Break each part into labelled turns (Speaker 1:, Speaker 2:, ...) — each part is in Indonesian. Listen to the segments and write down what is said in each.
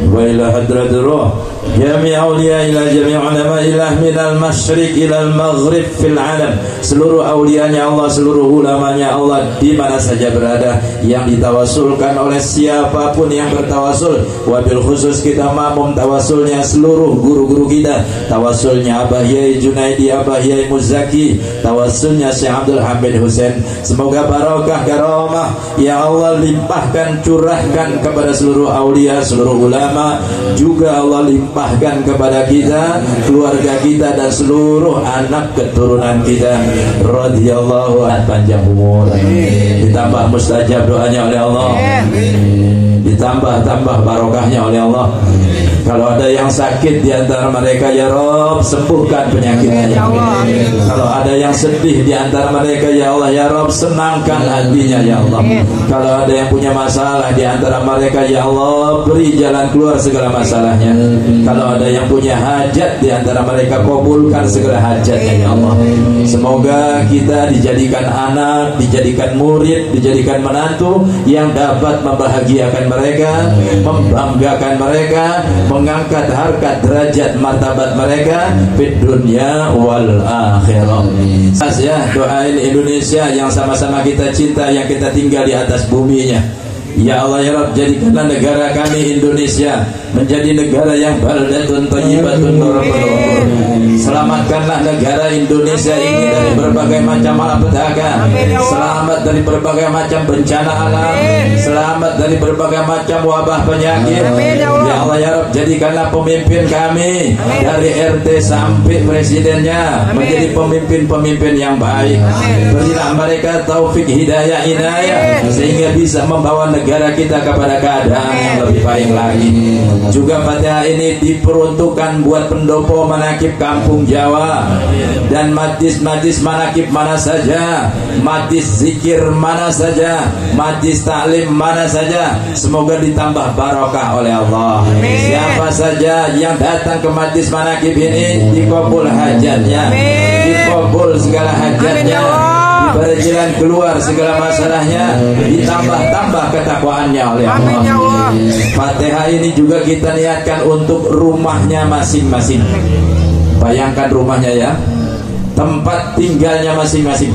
Speaker 1: wa ila hadratir ruh jami' awliya ila jami' ulama ilah minal masyriq ilal maghrib fil alam. Seluruh aulianya Allah, seluruh ulamanya Allah di mana saja berada, yang ditawasulkan oleh siapapun yang bertawasul. Wabil khusus kita mamum tawasulnya seluruh guru-guru kita, tawasulnya Abah Yai Junaidi, Abah Yai Muzaki, tawasulnya Syekh Abdul Hamid Husain. Semoga barokah karamah ya Allah limpahkan, curahkan kepada seluruh aulia, seluruh ulama, juga Allah limpahkan kepada kita, keluarga kita dan seluruh anak keturunan kita. Radhiyallahu anhu, panjang umur, ditambah mustajab doanya oleh Allah, ditambah barokahnya oleh Allah. Kalau ada yang sakit di antara mereka ya Rob, sembuhkan penyakitnya ya Allah. Kalau ada yang sedih di antara mereka ya Allah ya Rob, senangkan hatinya ya Allah. Kalau ada yang punya masalah di antara mereka ya Allah, beri jalan keluar segala masalahnya. Kalau ada yang punya hajat di antara mereka, kabulkan segala hajatnya ya Allah. Semoga kita dijadikan anak, dijadikan murid, dijadikan menantu yang dapat membahagiakan mereka, membanggakan mereka, mengangkat harkat derajat martabat mereka di dunia wal akhirah. Ya, doain Indonesia yang sama-sama kita cinta, yang kita tinggal di atas buminya. Ya Allah ya Rabb, jadikanlah negara kami Indonesia menjadi negara yang baldatun thayyibatun rabbul ghafur. Selamatkanlah negara Indonesia ini dari berbagai macam malapetaka, selamat dari berbagai macam bencana alam, selamat dari berbagai macam wabah penyakit. Ya Allah ya Rabb, jadikanlah pemimpin kami dari RT sampai presidennya menjadi pemimpin-pemimpin yang baik. Berilah mereka taufik hidayah inayah sehingga bisa membawa negara kita kepada keadaan yang lebih baik lagi. Juga Fatihah ini diperuntukkan buat pendopo manakib kampung Jawa dan majlis-majlis manakib mana saja, majlis zikir mana saja, majlis taklim mana saja. Semoga ditambah barokah oleh Allah. Siapa saja yang datang ke majlis manakib ini dikabul hajatnya, dikabul segala hajatnya, diberi jalan keluar segala masalahnya, ditambah-tambah ketakwaannya oleh Allah. Fatihah ini juga kita niatkan untuk rumahnya masing-masing. Bayangkan rumahnya ya, tempat tinggalnya masing-masing.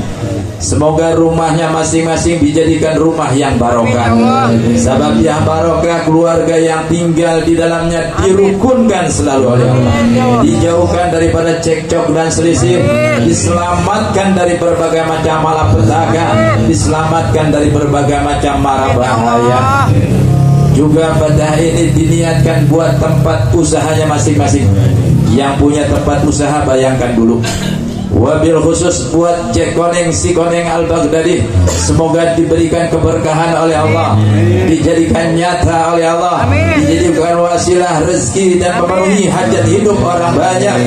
Speaker 1: Semoga rumahnya masing-masing dijadikan rumah yang barokah. Sebab yang barokah, keluarga yang tinggal di dalamnya dirukunkan selalu oleh Allah, dijauhkan daripada cekcok dan selisih, diselamatkan dari berbagai macam malapetaka, diselamatkan dari berbagai macam mara bahaya. Juga Fatihah ini diniatkan buat tempat usahanya masing-masing. Yang punya tempat usaha bayangkan dulu. Wabil khusus buat Cek Koneng Si Koneng Al-Baghdadi, semoga diberikan keberkahan oleh Allah, dijadikan nyata oleh Allah, dijadikan wasilah rezeki dan memenuhi hajat hidup orang banyak.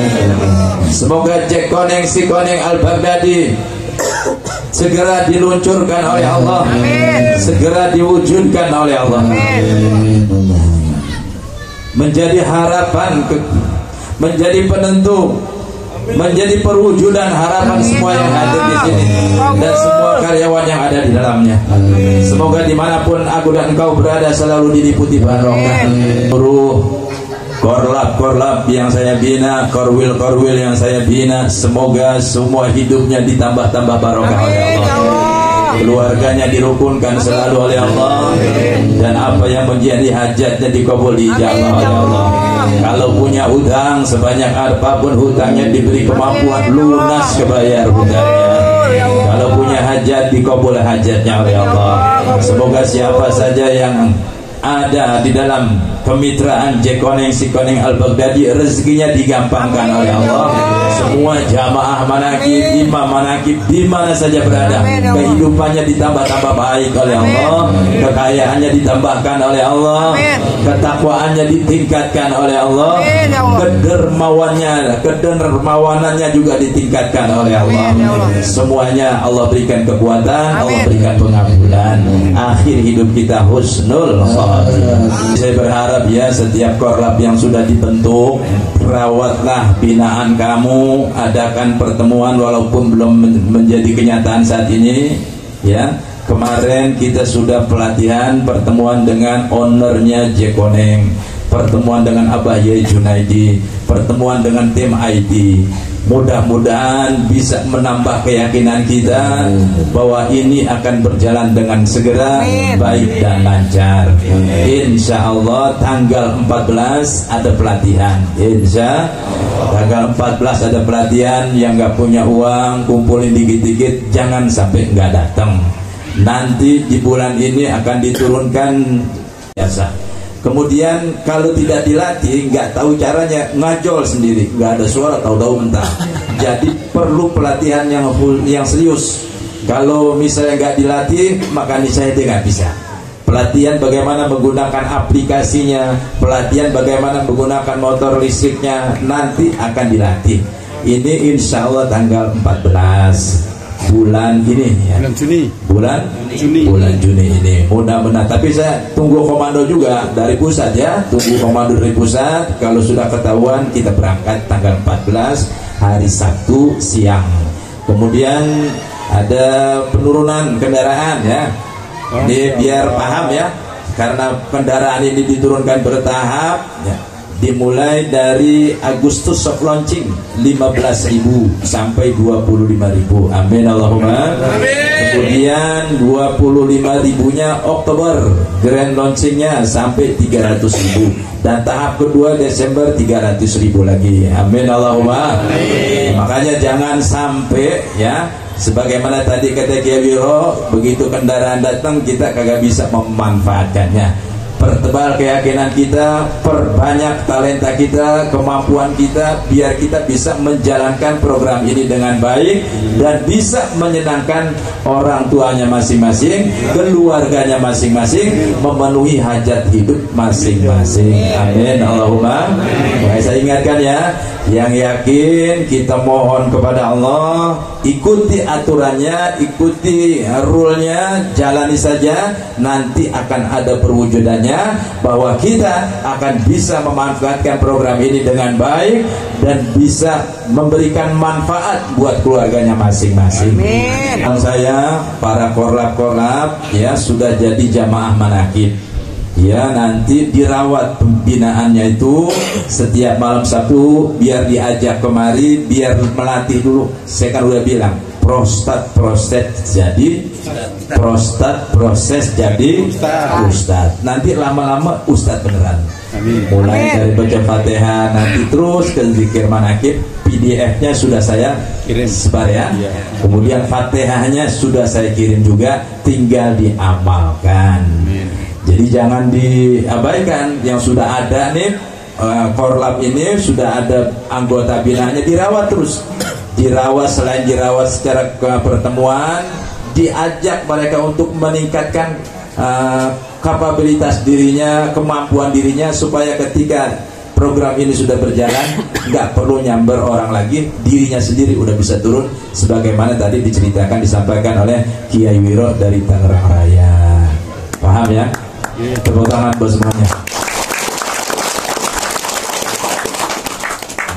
Speaker 1: Semoga Cek Koneng Si Koneng Al-Baghdadi segera diluncurkan oleh Allah, segera diwujudkan oleh Allah, menjadi harapan, menjadi penentu, menjadi perwujudan harapan semua yang hadir di sini dan semua karyawan yang ada di dalamnya. Semoga dimanapun aku dan engkau berada selalu diliputi barokah. Seluruh korlap yang saya bina, korwil yang saya bina, semoga semua hidupnya ditambah-tambah barokah oleh Allah. Keluarganya dirukunkan selalu oleh Allah, dan apa yang menjadi hajatnya dikabul dijabah oleh Allah. Kalau punya hutang sebanyak apapun hutangnya, diberi kemampuan lunas kebayar hutangnya. Kalau punya hajat dikabul hajatnya oleh Allah. Semoga siapa saja yang ada di dalam kemitraan Cek Koneng Si Koneng Al-Baghdadi rezekinya digampangkan oleh Allah. Semua jamaah manakib, imam manakib di mana saja berada, kehidupannya ditambah-tambah baik oleh Allah, kekayaannya ditambahkan oleh Allah, ketakwaannya ditingkatkan oleh Allah, kedermawanannya juga ditingkatkan oleh Allah. Semuanya Allah berikan kekuatan, Allah berikan pengampunan. Akhir hidup kita husnul khatimah. Saya berharap ya, setiap korlap yang sudah dibentuk, rawatlah binaan kamu, adakan pertemuan walaupun belum menjadi kenyataan saat ini ya, Kemarin kita sudah pelatihan pertemuan dengan ownernya Jekoneng, pertemuan dengan Abah Yai Junaidi, pertemuan dengan tim IT. Mudah-mudahan bisa menambah keyakinan kita bahwa ini akan berjalan dengan segera, baik dan lancar. Insya Allah tanggal 14 ada pelatihan. Tanggal 14 ada pelatihan. Yang nggak punya uang kumpulin dikit-dikit, jangan sampai nggak datang. Nanti di bulan ini akan diturunkan biasa. Kemudian kalau tidak dilatih, nggak tahu caranya, ngajol sendiri, nggak ada suara, tahu-tahu mentah. Jadi perlu pelatihan yang serius. Kalau misalnya nggak dilatih, maka niscaya dia nggak bisa. Pelatihan bagaimana menggunakan aplikasinya, pelatihan bagaimana menggunakan motor listriknya, nanti akan dilatih. Ini insya Allah tanggal 14 bulan ini ya. Bulan Juni ini mudah-mudahan. Tapi saya tunggu komando juga dari pusat ya, tunggu komando dari pusat. Kalau sudah ketahuan kita berangkat tanggal 14 hari Sabtu siang. Kemudian ada penurunan kendaraan ya. Ini biar paham ya, karena kendaraan ini diturunkan bertahap ya. Dimulai dari Agustus soft launching 15.000 sampai 25.000. Amin Allahumma. Kemudian 25.000-nya Oktober grand launchingnya sampai 300.000. Dan tahap kedua Desember 300.000 lagi. Amin Allahumma. Makanya jangan sampai ya, sebagaimana tadi kata Kiai Wiro, begitu kendaraan datang kita kagak bisa memanfaatkannya. Pertebal keyakinan kita, perbanyak talenta kita, kemampuan kita, biar kita bisa menjalankan program ini dengan baik dan bisa menyenangkan orang tuanya masing-masing, keluarganya masing-masing, memenuhi hajat hidup masing-masing. Amin Allahumma. Saya ingatkan ya, yang yakin kita mohon kepada Allah, ikuti aturannya, ikuti rule-nya, jalani saja, nanti akan ada perwujudannya, bahwa kita akan bisa memanfaatkan program ini dengan baik dan bisa memberikan manfaat buat keluarganya masing-masing. Saya para korlap-korlap ya sudah jadi jamaah manakib. Ya, nanti dirawat pembinaannya itu setiap malam Sabtu, biar diajak kemari, biar melatih dulu. Saya kan udah bilang proses jadi ustad. Nanti lama-lama ustad beneran. Mulai dari baca Fatihah, nanti terus ke zikir manakib. PDF-nya sudah saya sebar ya. Kemudian Fatihahnya sudah saya kirim juga, tinggal diamalkan. Jadi jangan diabaikan yang sudah ada nih. Korlap ini sudah ada anggota binanya, dirawat terus. Dirawat, selain dirawat secara pertemuan, diajak mereka untuk meningkatkan kapabilitas dirinya, kemampuan dirinya, supaya ketika program ini sudah berjalan, nggak perlu nyamber orang lagi, dirinya sendiri udah bisa turun, sebagaimana tadi diceritakan, disampaikan oleh Kiai Wiro dari Tangerang Raya. Paham ya? Tepuk tangan buat semuanya.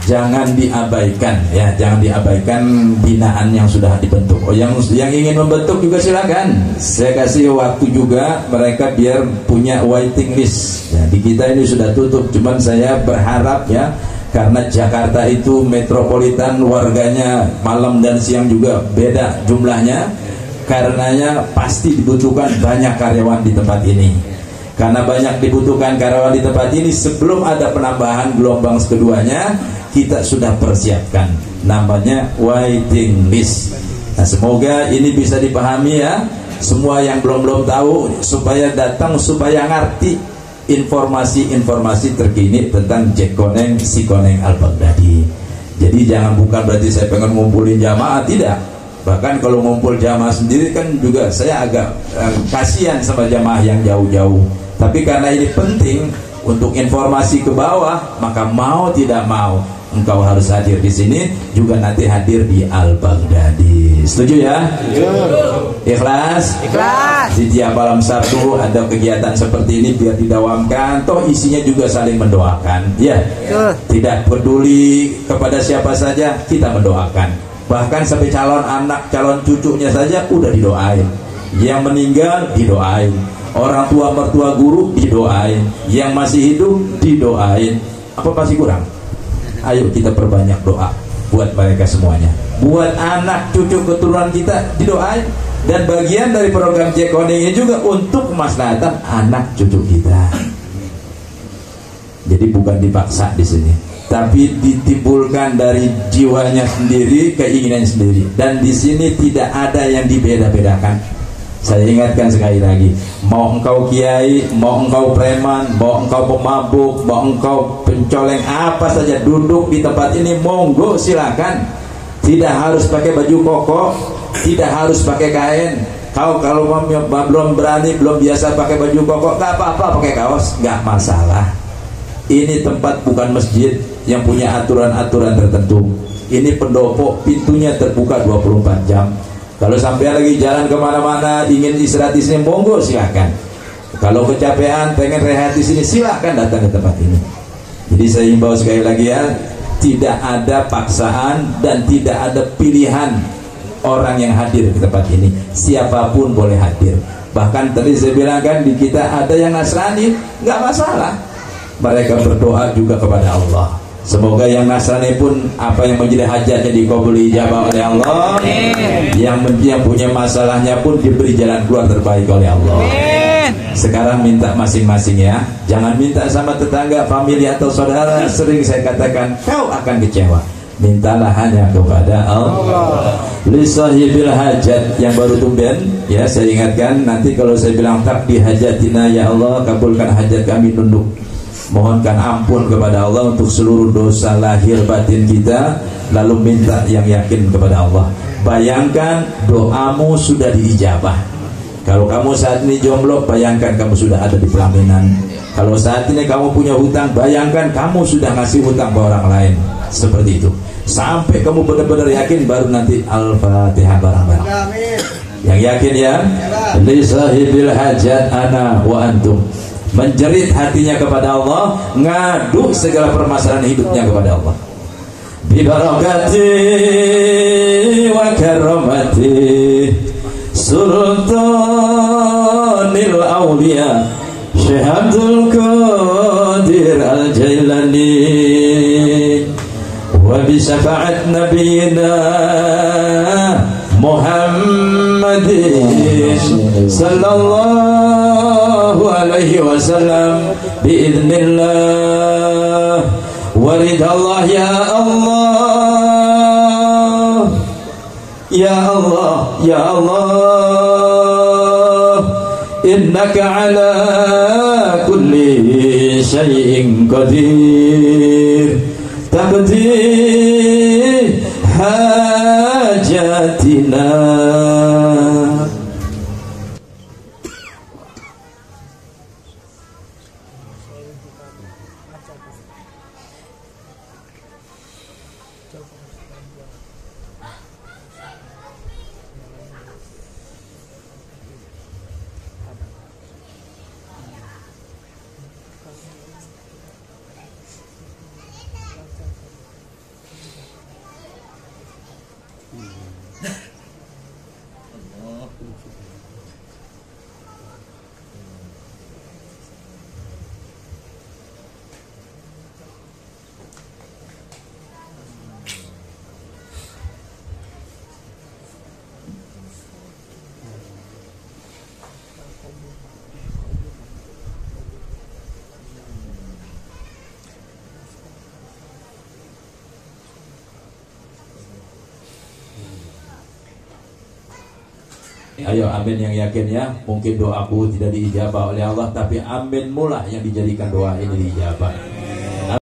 Speaker 1: Jangan diabaikan ya, jangan diabaikan binaan yang sudah dibentuk. Yang ingin membentuk juga silakan. Saya kasih waktu juga mereka biar punya waiting list. Ya, di kita ini sudah tutup, cuman saya berharap ya, karena Jakarta itu metropolitan, warganya malam dan siang juga beda jumlahnya. Karenanya pasti dibutuhkan banyak karyawan di tempat ini. Karena banyak dibutuhkan karyawan di tempat ini, sebelum ada penambahan gelombang keduanya, kita sudah persiapkan, namanya waiting list. Nah, semoga ini bisa dipahami ya, semua yang belum tahu, supaya datang, supaya ngerti informasi-informasi terkini tentang Jekoneng Sikoneng Al-Baghdadi. Jadi jangan, bukan berarti saya pengen ngumpulin jamaah, tidak. Bahkan kalau ngumpul jamaah sendiri kan juga saya agak kasihan sama jamaah yang jauh-jauh. Tapi karena ini penting untuk informasi ke bawah, maka mau tidak mau engkau harus hadir di sini, juga nanti hadir di Al-Baghdadi. Setuju ya? Ikhlas? Ikhlas. Di tiap malam Sabtu ada kegiatan seperti ini biar didawamkan. Toh isinya juga saling mendoakan. Ya. Tidak peduli kepada siapa saja, kita mendoakan. Bahkan sampai calon anak, calon cucunya saja udah didoain. Yang meninggal didoain, orang tua mertua guru didoain, yang masih hidup didoain. Apa pasti kurang? Ayo kita perbanyak doa buat mereka semuanya. Buat anak cucu keturunan kita didoain. Dan bagian dari program Cekoning ini juga untuk kemaslahatan anak cucu kita. Jadi bukan dipaksa di sini, tapi ditimbulkan dari jiwanya sendiri, keinginan sendiri. Dan di sini tidak ada yang dibeda-bedakan. Saya ingatkan sekali lagi, mau engkau kiai, mau engkau preman, mau engkau pemabuk, mau engkau pencoleng, apa saja duduk di tempat ini, monggo silakan. Tidak harus pakai baju koko, tidak harus pakai kain. Kalau belum berani, belum biasa pakai baju koko, nggak apa-apa pakai kaos, nggak masalah. Ini tempat bukan masjid yang punya aturan-aturan tertentu. Ini pendopo, pintunya terbuka 24 jam. Kalau sampai lagi jalan kemana-mana ingin istirahat di sini, monggo silakan. Kalau kecapean pengen rehat di sini, silakan datang ke tempat ini. Jadi saya himbau sekali lagi ya, tidak ada paksaan dan tidak ada pilihan orang yang hadir ke tempat ini. Siapapun boleh hadir. Bahkan tadi saya bilang kan, di kita ada yang Nasrani, nggak masalah. Mereka berdoa juga kepada Allah. Semoga yang Nasrani pun apa yang menjadi hajatnya dikabuli ijabah oleh Allah. Yang punya masalahnya pun diberi jalan keluar terbaik oleh Allah. Sekarang minta masing-masing ya. Jangan minta sama tetangga, famili atau saudara. Sering saya katakan kau akan kecewa. Mintalah hanya kepada Allah. Li sahibil hajat yang baru tumben ya, saya ingatkan nanti kalau saya bilang takdi hajatina ya Allah, kabulkan hajat kami, tunduk mohonkan ampun kepada Allah untuk seluruh dosa lahir batin kita, lalu minta yang yakin kepada Allah. Bayangkan doamu sudah diijabah. Kalau kamu saat ini jomblo, bayangkan kamu sudah ada di pelaminan. Kalau saat ini kamu punya hutang, bayangkan kamu sudah ngasih hutang ke orang lain. Seperti itu. Sampai kamu benar-benar yakin, baru nanti Al-Fatihah bareng-bareng. Yang yakin ya, li sahibil hajat ana wa antum. Menjerit hatinya kepada Allah, ngadu segala permasalahan hidupnya kepada Allah. Bi barakati wa karamati sultanil awliya Syekh Abdul Qadir Al-Jailani wa bi syafaat nabiyina Muhammadin sallallahu alaihi wasallam biiznillah waridallah ya Allah ya Allah ya Allah innaka ala kulli syai'in qadir tabdi hajatina. Ayo amin yang yakin ya. Mungkin doaku tidak diijabah oleh Allah, tapi amin mula yang dijadikan doa ini diijabah.